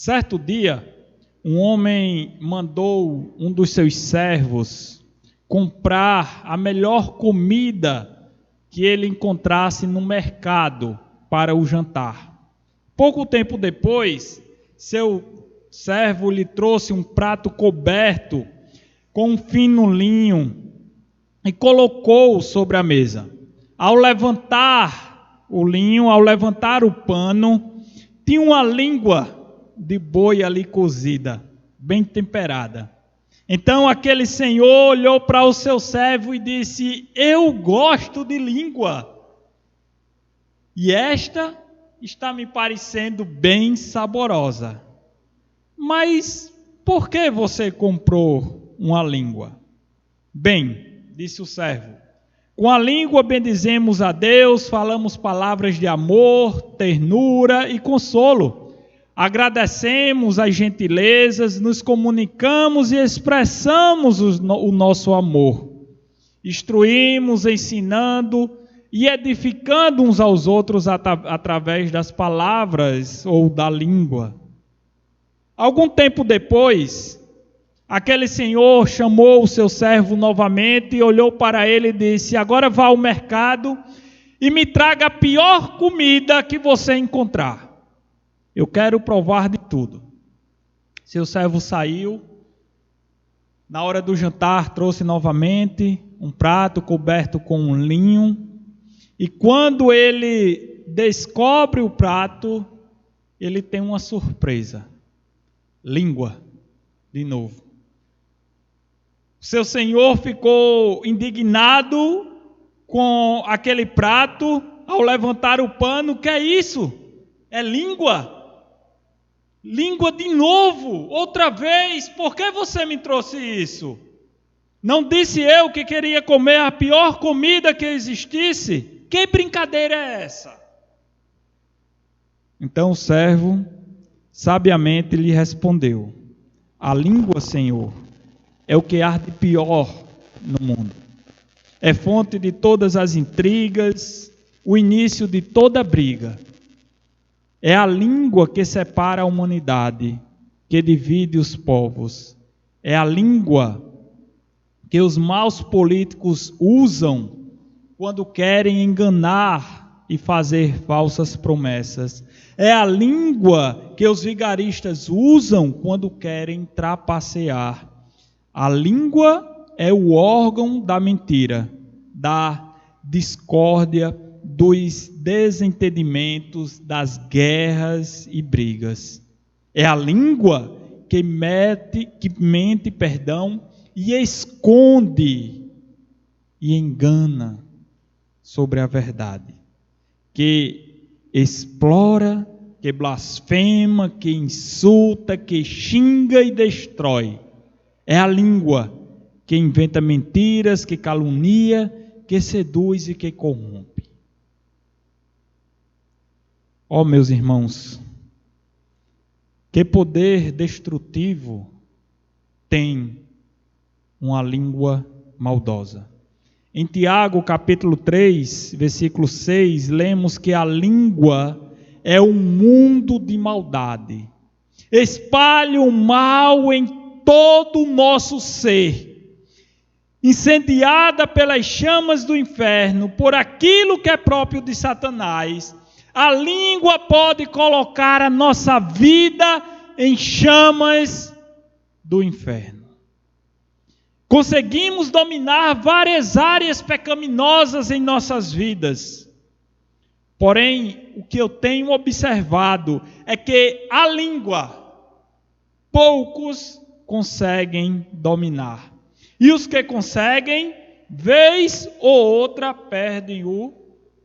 Certo dia, um homem mandou um dos seus servos comprar a melhor comida que ele encontrasse no mercado para o jantar. Pouco tempo depois, seu servo lhe trouxe um prato coberto com um fino linho e colocou sobre a mesa. Ao levantar o linho, ao levantar o pano, tinha uma língua de boi ali cozida, bem temperada. Então aquele senhor olhou para o seu servo e disse: eu gosto de língua, e esta está me parecendo bem saborosa. Mas por que você comprou uma língua? Bem, disse o servo, com a língua bendizemos a Deus, falamos palavras de amor, ternura e consolo. Agradecemos as gentilezas, nos comunicamos e expressamos o nosso amor. Instruímos, ensinando e edificando uns aos outros através das palavras ou da língua. Algum tempo depois, aquele senhor chamou o seu servo novamente e olhou para ele e disse: agora vá ao mercado e me traga a pior comida que você encontrar. Eu quero provar de tudo. Seu servo saiu. Na hora do jantar, trouxe novamente um prato coberto com um linho. E quando ele descobre o prato, ele tem uma surpresa. Língua, de novo. Seu senhor ficou indignado com aquele prato. Ao levantar o pano, que é isso? É língua? Língua de novo, outra vez, por que você me trouxe isso? Não disse eu que queria comer a pior comida que existisse? Que brincadeira é essa? Então o servo sabiamente lhe respondeu: a língua, Senhor, é o que há de pior no mundo. É fonte de todas as intrigas, o início de toda briga. É a língua que separa a humanidade, que divide os povos. É a língua que os maus políticos usam quando querem enganar e fazer falsas promessas. É a língua que os vigaristas usam quando querem trapacear. A língua é o órgão da mentira, da discórdia, dos desentendimentos, das guerras e brigas. É a língua que mente, e esconde e engana sobre a verdade, que explora, que blasfema, que insulta, que xinga e destrói. É a língua que inventa mentiras, que calunia, que seduz e que corrompe. Ó, meus irmãos, que poder destrutivo tem uma língua maldosa. Em Tiago, capítulo 3, versículo 6, lemos que a língua é um mundo de maldade. Espalha o mal em todo o nosso ser. Incendiada pelas chamas do inferno, por aquilo que é próprio de Satanás, a língua pode colocar a nossa vida em chamas do inferno. Conseguimos dominar várias áreas pecaminosas em nossas vidas. Porém, o que eu tenho observado é que a língua, poucos conseguem dominar. E os que conseguem, vez ou outra, perdem o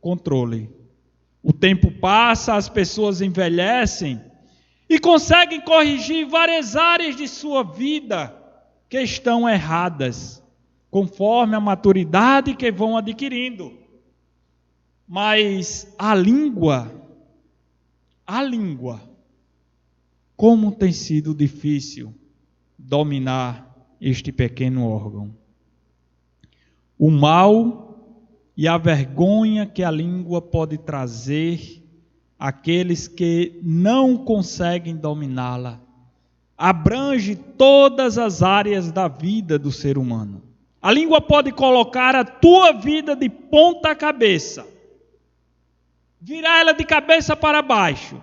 controle. O tempo passa, as pessoas envelhecem e conseguem corrigir várias áreas de sua vida que estão erradas, conforme a maturidade que vão adquirindo. Mas a língua, como tem sido difícil dominar este pequeno órgão. O mal e a vergonha que a língua pode trazer aqueles que não conseguem dominá-la. Abrange todas as áreas da vida do ser humano. A língua pode colocar a tua vida de ponta cabeça, virar ela de cabeça para baixo,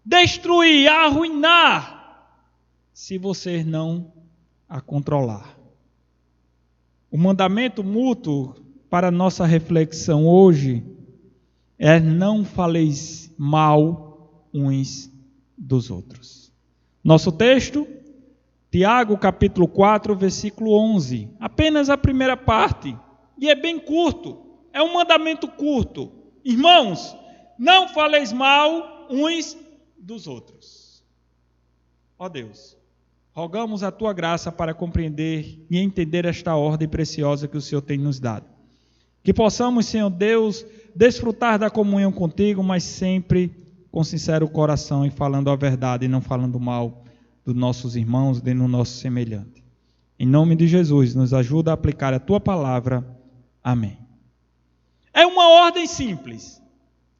destruir, arruinar, se você não a controlar. O mandamento mútuo para nossa reflexão hoje é: não faleis mal uns dos outros. Nosso texto, Tiago capítulo 4, versículo 11. Apenas a primeira parte. E é bem curto. É um mandamento curto. Irmãos, não faleis mal uns dos outros. Ó Deus, rogamos a tua graça para compreender e entender esta ordem preciosa que o Senhor tem nos dado. Que possamos, Senhor Deus, desfrutar da comunhão contigo, mas sempre com sincero coração e falando a verdade e não falando mal dos nossos irmãos, nem no nosso semelhante. Em nome de Jesus, nos ajuda a aplicar a tua palavra. Amém. É uma ordem simples.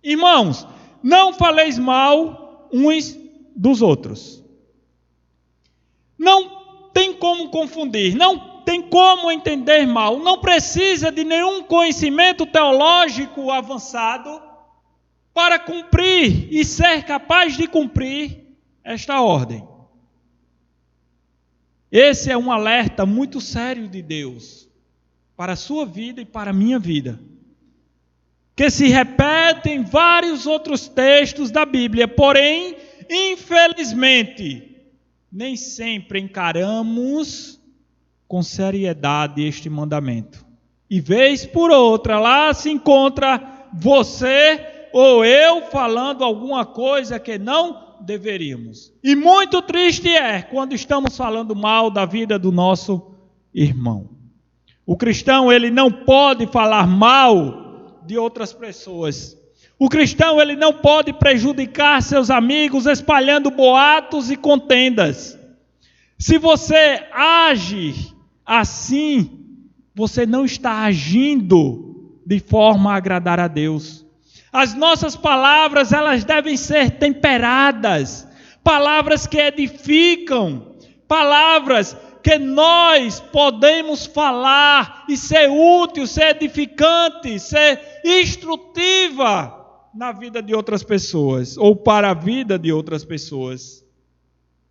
Irmãos, não faleis mal uns dos outros. Não tem como confundir, não tem como entender mal, não precisa de nenhum conhecimento teológico avançado para cumprir e ser capaz de cumprir esta ordem. Esse é um alerta muito sério de Deus para a sua vida e para a minha vida, que se repete em vários outros textos da Bíblia, porém, infelizmente, nem sempre encaramos com seriedade este mandamento. E vez por outra, lá se encontra você ou eu falando alguma coisa que não deveríamos. E muito triste é quando estamos falando mal da vida do nosso irmão. O cristão, ele não pode falar mal de outras pessoas. O cristão, ele não pode prejudicar seus amigos espalhando boatos e contendas. Se você age assim, você não está agindo de forma a agradar a Deus. As nossas palavras, elas devem ser temperadas, palavras que edificam, palavras que nós podemos falar e ser útil, ser edificante, ser instrutiva na vida de outras pessoas, ou para a vida de outras pessoas.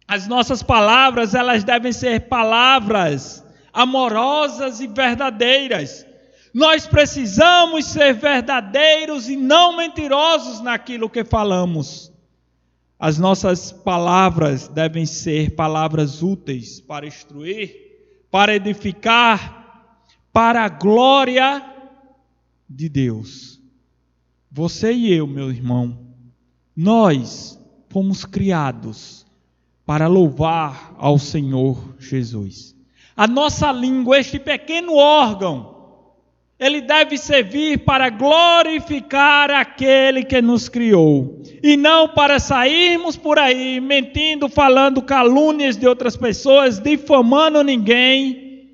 As nossas palavras, elas devem ser palavras amorosas e verdadeiras. Nós precisamos ser verdadeiros e não mentirosos naquilo que falamos. As nossas palavras devem ser palavras úteis para instruir, para edificar, para a glória de Deus. Você e eu, meu irmão, nós fomos criados para louvar ao Senhor Jesus. A nossa língua, este pequeno órgão, ele deve servir para glorificar aquele que nos criou. E não para sairmos por aí mentindo, falando calúnias de outras pessoas, difamando ninguém.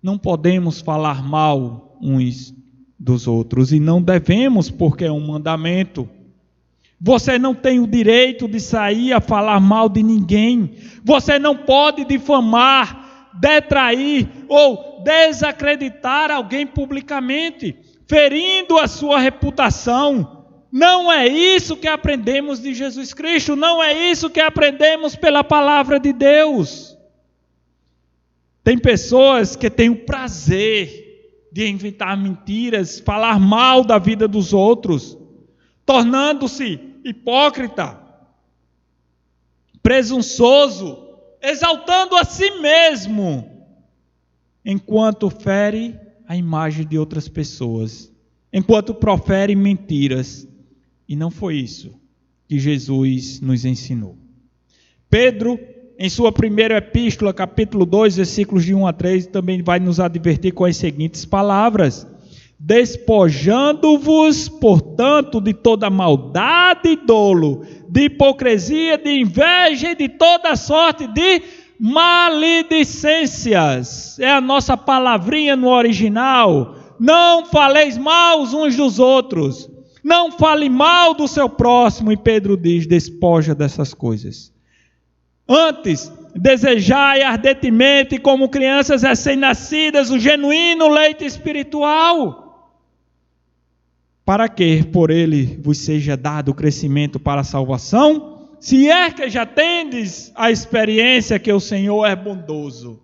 Não podemos falar mal uns dos outros. E não devemos, porque é um mandamento. Você não tem o direito de sair a falar mal de ninguém. Você não pode difamar, detrair ou desacreditar alguém publicamente, ferindo a sua reputação. Não é isso que aprendemos de Jesus Cristo, não é isso que aprendemos pela palavra de Deus. Tem pessoas que têm o prazer de inventar mentiras, falar mal da vida dos outros, tornando-se hipócrita, presunçoso, exaltando a si mesmo, enquanto fere a imagem de outras pessoas, enquanto profere mentiras. E não foi isso que Jesus nos ensinou. Pedro, em sua primeira epístola, capítulo 2, versículos de 1 a 3, também vai nos advertir com as seguintes palavras: despojando-vos, portanto, de toda maldade e dolo, de hipocrisia, de inveja e de toda sorte de maledicências. É a nossa palavrinha no original. Não faleis mal uns dos outros. Não fale mal do seu próximo, e Pedro diz, despoja dessas coisas. Antes, desejai ardentemente, como crianças recém-nascidas, o genuíno leite espiritual, para que por ele vos seja dado o crescimento para a salvação, se é que já tendes a experiência que o Senhor é bondoso.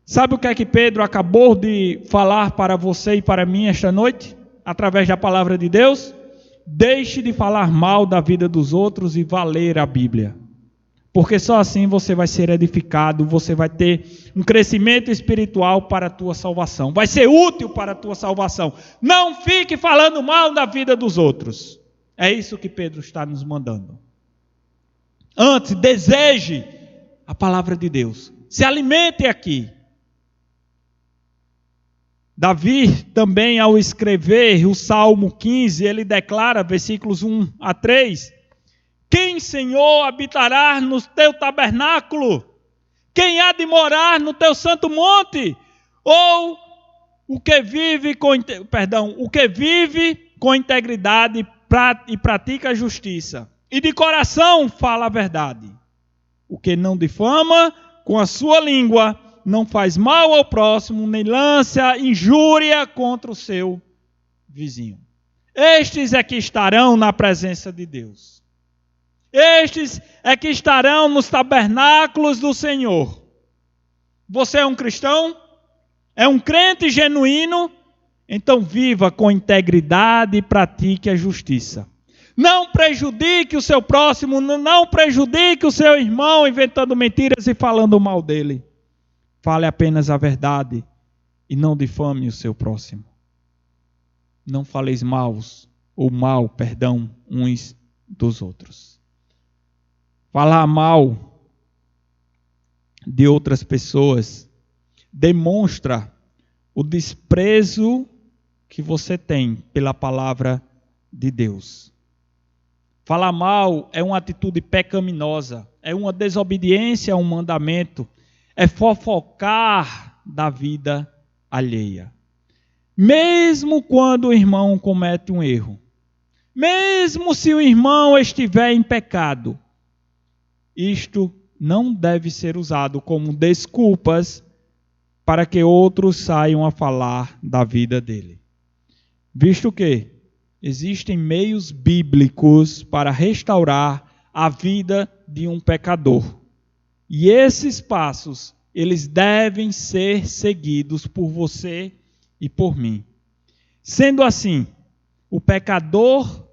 Sabe o que é que Pedro acabou de falar para você e para mim esta noite? Através da palavra de Deus? Deixe de falar mal da vida dos outros e vá ler a Bíblia. Porque só assim você vai ser edificado, você vai ter um crescimento espiritual para a tua salvação. Vai ser útil para a tua salvação. Não fique falando mal da vida dos outros. É isso que Pedro está nos mandando. Antes, deseje a palavra de Deus. Se alimente aqui. Davi também, ao escrever o Salmo 15, ele declara, versículos 1 a 3, quem, Senhor, habitará no teu tabernáculo? Quem há de morar no teu santo monte? Ou o que vive com integridade e pratica a justiça, e de coração fala a verdade, o que não difama com a sua língua, não faz mal ao próximo, nem lança injúria contra o seu vizinho. Estes é que estarão na presença de Deus. Estes é que estarão nos tabernáculos do Senhor. Você é um cristão? É um crente genuíno? Então viva com integridade e pratique a justiça. Não prejudique o seu próximo, não prejudique o seu irmão inventando mentiras e falando mal dele. Fale apenas a verdade e não difame o seu próximo. Não faleis mal uns dos outros. Falar mal de outras pessoas demonstra o desprezo que você tem pela palavra de Deus. Falar mal é uma atitude pecaminosa, é uma desobediência a um mandamento, é fofocar da vida alheia. Mesmo quando o irmão comete um erro, mesmo se o irmão estiver em pecado, isto não deve ser usado como desculpas para que outros saiam a falar da vida dele. Visto que existem meios bíblicos para restaurar a vida de um pecador. E esses passos, eles devem ser seguidos por você e por mim. Sendo assim, o pecador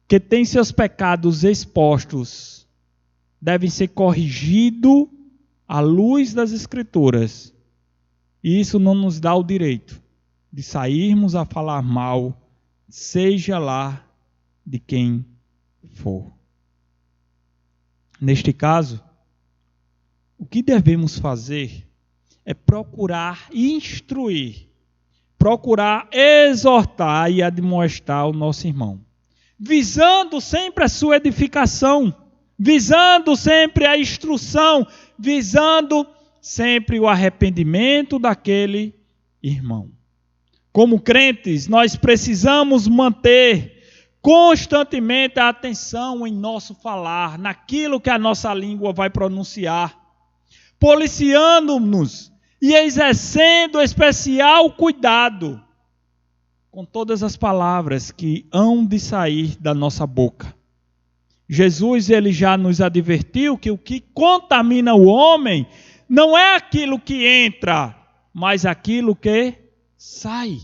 que tem seus pecados expostos deve ser corrigido à luz das Escrituras. E isso não nos dá o direito de sairmos a falar mal, seja lá de quem for. Neste caso, o que devemos fazer é procurar instruir, procurar exortar e admoestar o nosso irmão, visando sempre a sua edificação, visando sempre a instrução, visando sempre o arrependimento daquele irmão. Como crentes, nós precisamos manter constantemente a atenção em nosso falar, naquilo que a nossa língua vai pronunciar, policiando-nos e exercendo especial cuidado com todas as palavras que hão de sair da nossa boca. Jesus, ele já nos advertiu que o que contamina o homem não é aquilo que entra, mas aquilo que sai.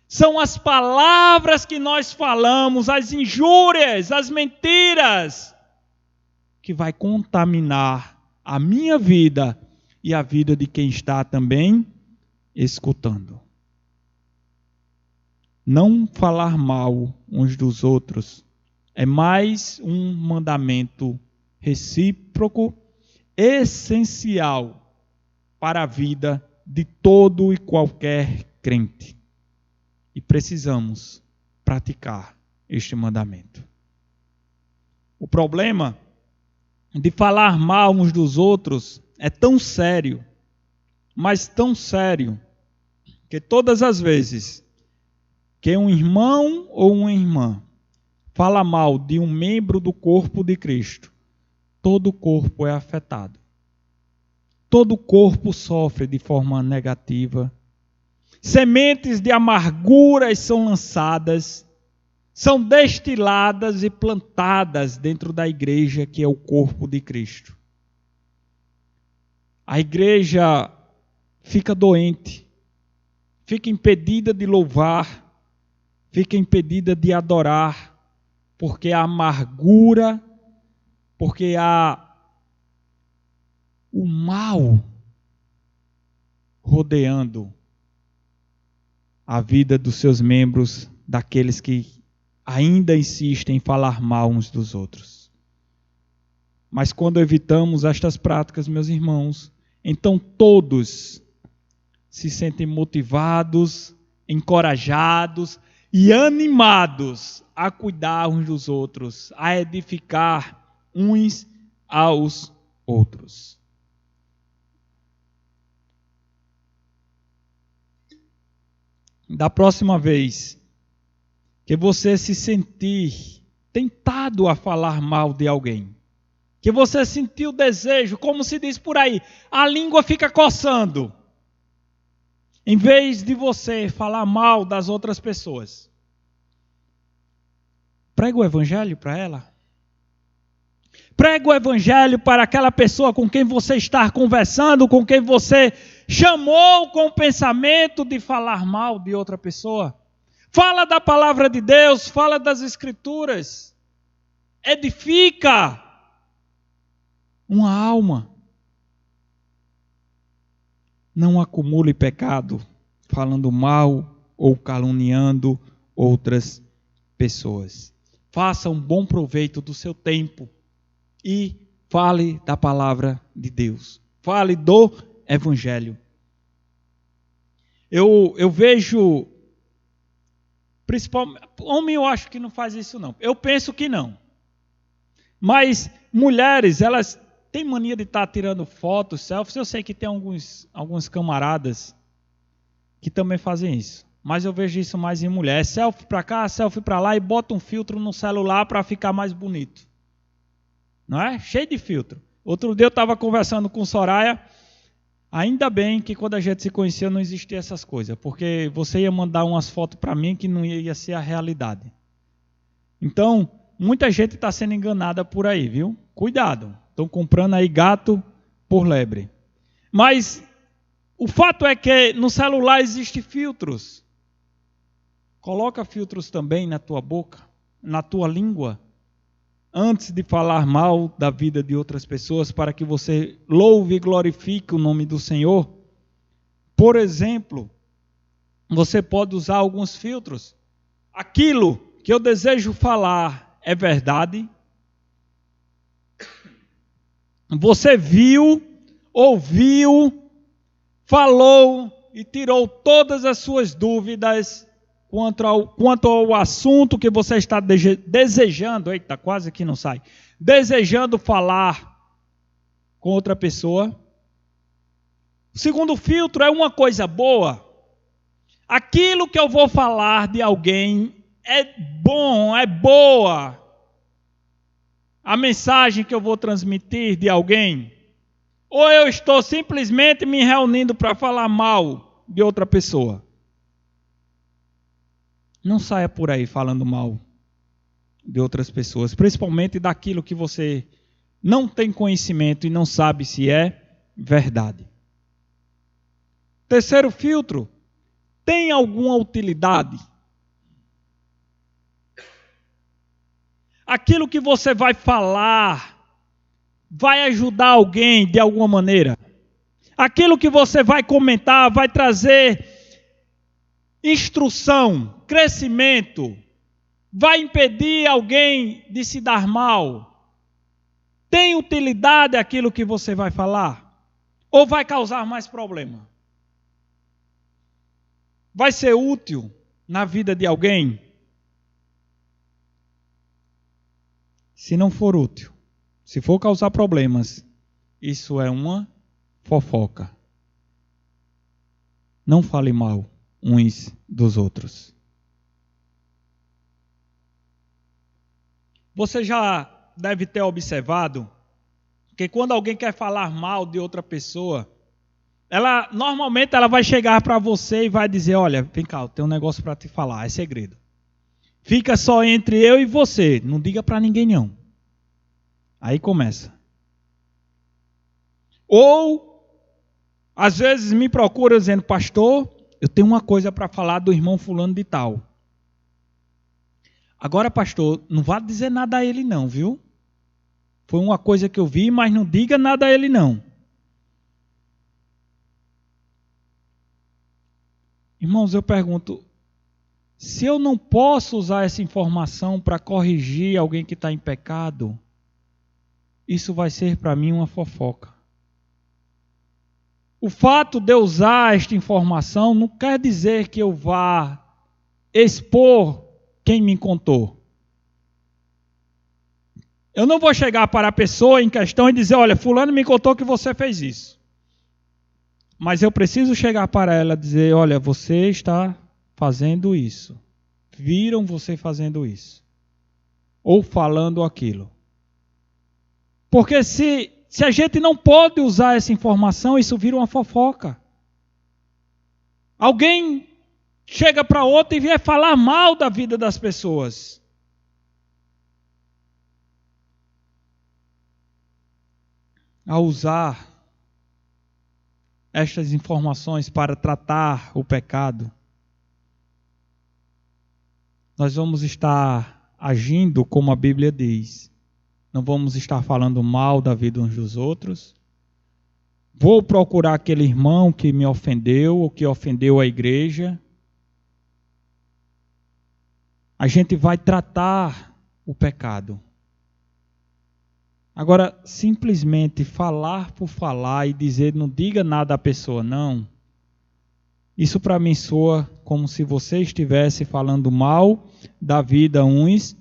São as palavras que nós falamos, as injúrias, as mentiras, que vai contaminar a minha vida e a vida de quem está também escutando. Não falar mal uns dos outros é mais um mandamento recíproco, essencial para a vida de todo e qualquer crente. E precisamos praticar este mandamento. O problema de falar mal uns dos outros é tão sério, mas tão sério, que todas as vezes que um irmão ou uma irmã fala mal de um membro do corpo de Cristo, todo o corpo é afetado. Todo o corpo sofre de forma negativa. Sementes de amarguras são lançadas, são destiladas e plantadas dentro da igreja, que é o corpo de Cristo. A igreja fica doente, fica impedida de louvar, fica impedida de adorar, porque a amargura, porque há o mal rodeando a vida dos seus membros, daqueles que ainda insistem em falar mal uns dos outros. Mas quando evitamos estas práticas, meus irmãos, então todos se sentem motivados, encorajados e animados a cuidar uns dos outros, a edificar uns aos outros. Da próxima vez que você se sentir tentado a falar mal de alguém, que você sentir o desejo, como se diz por aí, a língua fica coçando, em vez de você falar mal das outras pessoas, prega o evangelho para ela. Prega o evangelho para aquela pessoa com quem você está conversando, com quem você chamou com o pensamento de falar mal de outra pessoa. Fala da palavra de Deus, fala das escrituras. Edifica uma alma. Não acumule pecado falando mal ou caluniando outras pessoas. Faça um bom proveito do seu tempo e fale da palavra de Deus. Fale do evangelho. Eu vejo, principalmente, homem eu acho que não faz isso não. Eu penso que não. Mas mulheres, elas têm mania de estar tirando fotos, selfies. Eu sei que tem alguns camaradas que também fazem isso. Mas eu vejo isso mais em mulher. É selfie para cá, selfie para lá e bota um filtro no celular para ficar mais bonito. Não é? Cheio de filtro. Outro dia eu estava conversando com Soraya. Ainda bem que quando a gente se conhecia não existia essas coisas. Porque você ia mandar umas fotos para mim que não ia ser a realidade. Então, muita gente está sendo enganada por aí, viu? Cuidado. Estão comprando aí gato por lebre. Mas o fato é que no celular existem filtros. Coloca filtros também na tua boca, na tua língua, antes de falar mal da vida de outras pessoas, para que você louve e glorifique o nome do Senhor. Por exemplo, você pode usar alguns filtros. Aquilo que eu desejo falar é verdade. Você viu, ouviu, falou e tirou todas as suas dúvidas quanto ao assunto que você está desejando, eita, quase que não sai, desejando falar com outra pessoa. O segundo filtro é uma coisa boa. Aquilo que eu vou falar de alguém é bom, é boa. A mensagem que eu vou transmitir de alguém, ou eu estou simplesmente me reunindo para falar mal de outra pessoa. Não saia por aí falando mal de outras pessoas, principalmente daquilo que você não tem conhecimento e não sabe se é verdade. Terceiro filtro, tem alguma utilidade? Aquilo que você vai falar vai ajudar alguém de alguma maneira? Aquilo que você vai comentar vai trazer instrução, crescimento, vai impedir alguém de se dar mal? Tem utilidade aquilo que você vai falar? Ou vai causar mais problema? Vai ser útil na vida de alguém? Se não for útil, se for causar problemas, isso é uma fofoca. Não fale mal uns dos outros. Você já deve ter observado que quando alguém quer falar mal de outra pessoa, normalmente ela vai chegar para você e vai dizer: olha, vem cá, eu tenho um negócio para te falar, é segredo. Fica só entre eu e você, não diga para ninguém não. Aí começa. Ou, às vezes me procura dizendo: pastor, eu tenho uma coisa para falar do irmão fulano de tal. Agora, pastor, não vá dizer nada a ele não, viu? Foi uma coisa que eu vi, mas não diga nada a ele não. Irmãos, eu pergunto, se eu não posso usar essa informação para corrigir alguém que está em pecado, isso vai ser para mim uma fofoca. O fato de eu usar esta informação não quer dizer que eu vá expor quem me contou. Eu não vou chegar para a pessoa em questão e dizer: olha, fulano me contou que você fez isso. Mas eu preciso chegar para ela e dizer: olha, você está fazendo isso. Viram você fazendo isso. Ou falando aquilo. Porque se a gente não pode usar essa informação, isso vira uma fofoca. Alguém chega para outro e vier falar mal da vida das pessoas. Ao usar estas informações para tratar o pecado, nós vamos estar agindo como a Bíblia diz. Não vamos estar falando mal da vida uns dos outros. Vou procurar aquele irmão que me ofendeu ou que ofendeu a igreja. A gente vai tratar o pecado. Agora, simplesmente falar por falar e dizer não diga nada à pessoa, não. Isso para mim soa como se você estivesse falando mal da vida uns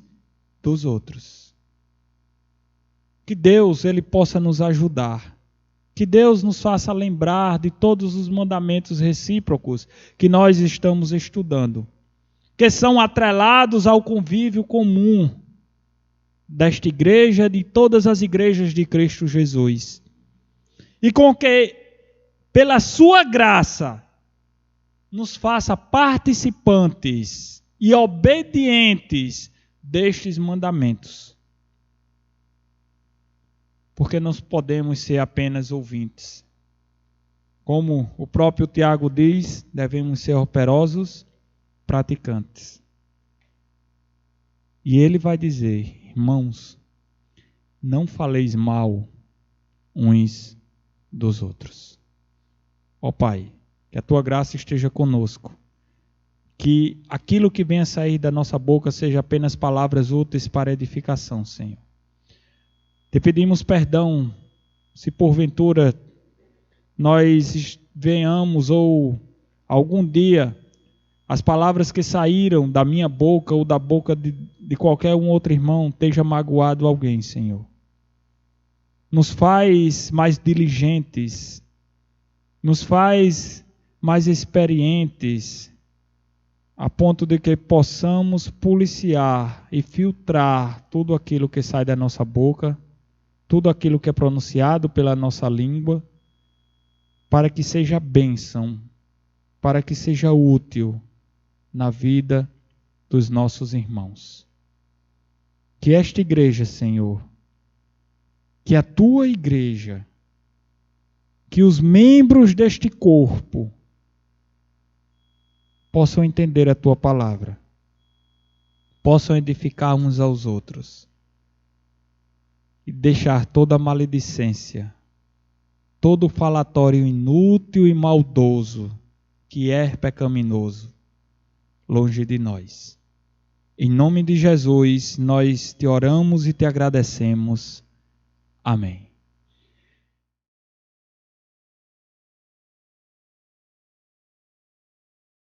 dos outros. Que Deus ele possa nos ajudar. Que Deus nos faça lembrar de todos os mandamentos recíprocos que nós estamos estudando, que são atrelados ao convívio comum desta igreja, de todas as igrejas de Cristo Jesus. E com que, pela sua graça, nos faça participantes e obedientes destes mandamentos. Porque não podemos ser apenas ouvintes. Como o próprio Tiago diz, devemos ser operosos praticantes. E ele vai dizer: irmãos, não faleis mal uns dos outros. Ó Pai, que a Tua graça esteja conosco. Que aquilo que venha sair da nossa boca seja apenas palavras úteis para edificação, Senhor. Te pedimos perdão se porventura nós venhamos ou algum dia as palavras que saíram da minha boca ou da boca de qualquer um outro irmão esteja magoado alguém, Senhor. Nos faz mais diligentes, nos faz mais experientes, a ponto de que possamos policiar e filtrar tudo aquilo que sai da nossa boca, tudo aquilo que é pronunciado pela nossa língua, para que seja bênção, para que seja útil na vida dos nossos irmãos. Que esta igreja, Senhor, que a Tua igreja, que os membros deste corpo possam entender a Tua palavra, possam edificar uns aos outros e deixar toda a maledicência, todo falatório inútil e maldoso que é pecaminoso longe de nós. Em nome de Jesus, nós te oramos e te agradecemos. Amém.